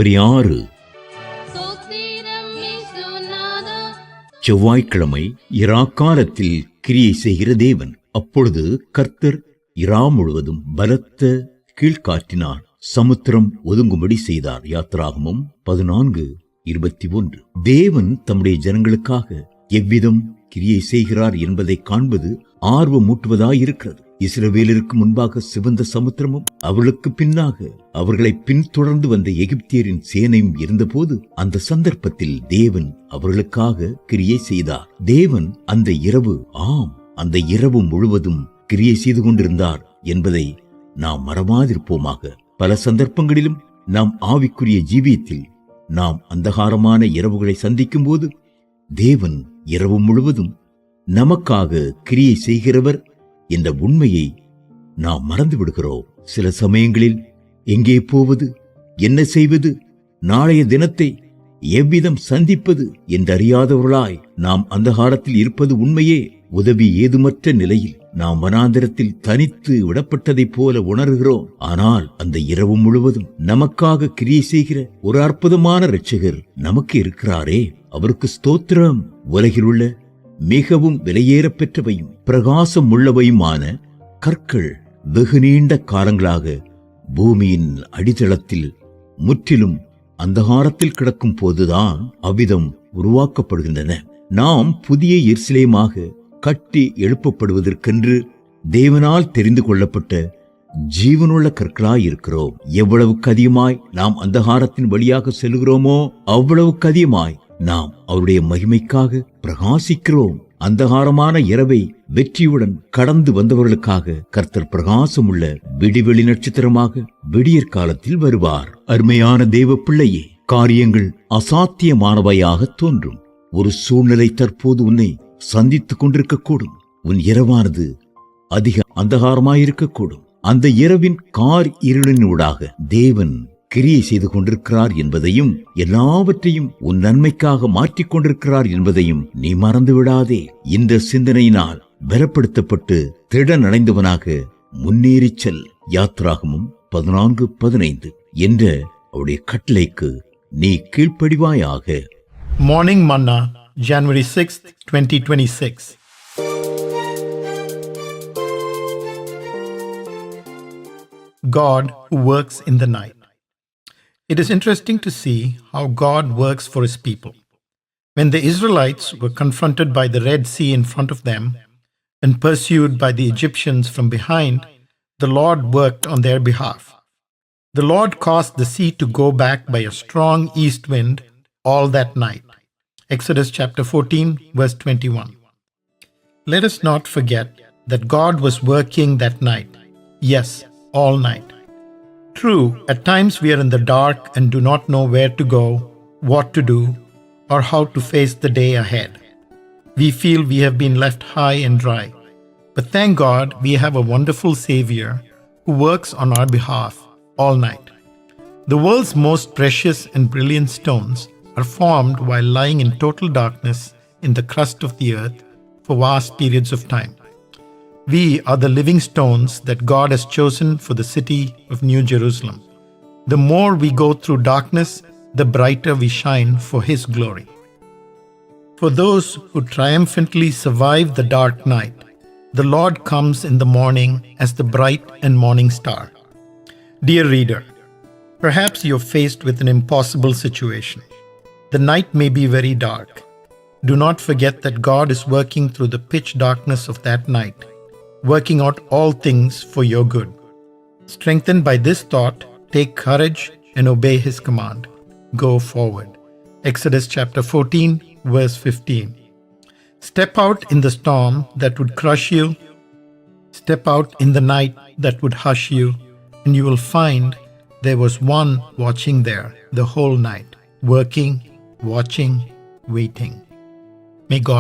6 செவ்வாய்க்கிழமை இராக்காலத்தில் கிரியை செய்கிற தேவன். அப்பொழுது கர்த்தர் இரா முழுவதும் பலத்த கீழ்காற்றினார் சமுத்திரம் ஒதுங்கும்படி செய்தார். யாத்திராகமம் 14:21. தேவன் தம்முடைய ஜனங்களுக்காக எவ்விதம் கிரியை செய்கிறார் என்பதை காண்பது ஆர்வமூட்டுவதாயிருக்கிறது. இஸ்ரவேலருக்கு முன்பாக சிவந்த சமுத்திரமும் அவர்களுக்கு பின்னாக அவர்களை பின்தொடர்ந்து வந்த எகிப்தியரின் சேனையும் இருந்தபோது அந்த சந்தர்ப்பத்தில் தேவன் அவர்களுக்காக கிரியை செய்தார். தேவன் அந்த இரவு முழுவதும் கிரியை செய்து கொண்டிருந்தார் என்பதை நாம் மறவாதிருப்போமாக. பல சந்தர்ப்பங்களிலும் நாம் ஆவிக்குரிய ஜீவியத்தில் நாம் அந்தகாரமான இரவுகளை சந்திக்கும் போது தேவன் இரவு முழுவதும் நமக்காக கிரியை செய்கிறவர் என்ற உண்மையை நாம் மறந்து விடுகிறோம். சில சமயங்களில் எங்கே போவது, என்ன செய்வது, நாளைய தினத்தை எவ்விதம் சந்திப்பது என்றறியாதவர்களாய் நாம் அந்தகாரத்தில் இருப்பது உண்மையே. உதவி ஏதுமற்ற நிலையில் நாம் வனாந்திரத்தில் தனித்து விடப்பட்டதைப் போல உணர்கிறோம். ஆனால் அந்த இரவு முழுவதும் நமக்காக கிரியை செய்கிற ஒரு அற்புதமான இரட்சகர் நமக்கு இருக்கிறாரே, அவருக்கு ஸ்தோத்திரம். உலகில் உள்ள மிகவும் விலையேற பெற்றவையும் பிரகாசம் உள்ளவையுமான கற்கள் வெகு நீண்ட காலங்களாக பூமியின் அடித்தளத்தில் முற்றிலும் அந்தகாரத்தில் கிடக்கும் போதுதான் அவ்விதம் உருவாக்கப்படுகின்றன. நாம் புதிய எருசலேமாக கட்டி எழுப்பப்படுவதற்கென்று தேவனால் தெரிந்து கொள்ளப்பட்ட ஜீவனுள்ள கற்களாயிருக்கிறோம். எவ்வளவுக்கு அதிகமாய் நாம் அந்தகாரத்தின் வழியாக செல்கிறோமோ அவ்வளவுக்கு அதிகமாய் நாம் அவருடைய மகிமைக்காக பிரகாசிக்கிறோம். அந்தகாரமான இரவை வெற்றியுடன் கடந்து வந்தவர்களுக்காக கர்த்தர் பிரகாசமுள்ள விடிவெளி நட்சத்திரமாக விடியற் காலத்தில் வருவார். அருமையான தேவ பிள்ளையே, காரியங்கள் அசாத்தியமானவையாக தோன்றும். ஒரு சூழ்நிலை தற்போது உன்னை சந்தித்துக் கொண்டிருக்கக்கூடும். உன் இரவானது அதிக அந்தகாரமாயிருக்கக்கூடும். அந்த இரவின் இருளினூடாக தேவன் கிரியை செய்து கொண்டிருக்கிறார் என்பதையும் எல்லாவற்றையும் உன் நன்மைக்காக மாற்றிக் கொண்டிருக்கிறார் என்பதையும் நீ மறந்து விடாதே. இந்த சிந்தனையினால் பலப்படுத்தப்பட்டு திடன் அடைந்தவனாக முன்னேறிச் செல். யாத்திராகமம் 14:15 என்ற அவருடைய கட்டளைக்கு நீ கீழ்ப்படிவாயாக. Morning Manna, January 6th, 2026. God who works in the night. It is interesting to see how God works for His people. When the Israelites were confronted by the Red Sea in front of them and pursued by the Egyptians from behind, the Lord worked on their behalf. The Lord caused the sea to go back by a strong east wind all that night. Exodus chapter 14, verse 21. Let us not forget that God was working that night. Yes, all night. True, at times we are in the dark and do not know where to go, what to do, or how to face the day ahead. We feel we have been left high and dry. But thank God we have a wonderful Savior who works on our behalf all night. The world's most precious and brilliant stones are formed while lying in total darkness in the crust of the earth for vast periods of time. We are the living stones that God has chosen for the city of New Jerusalem. The more we go through darkness, the brighter we shine for His glory. For those who triumphantly survive the dark night, the Lord comes in the morning as the bright and morning star. Dear reader, perhaps you're faced with an impossible situation. The night may be very dark. Do not forget that God is working through the pitch darkness of that night, working out all things for your good. Strengthened by this thought, take courage and obey His command. Go forward. Exodus chapter 14, verse 15. Step out in the storm that would crush you. Step out in the night that would hush you, and you will find there was one watching there the whole night, working, watching, waiting. May God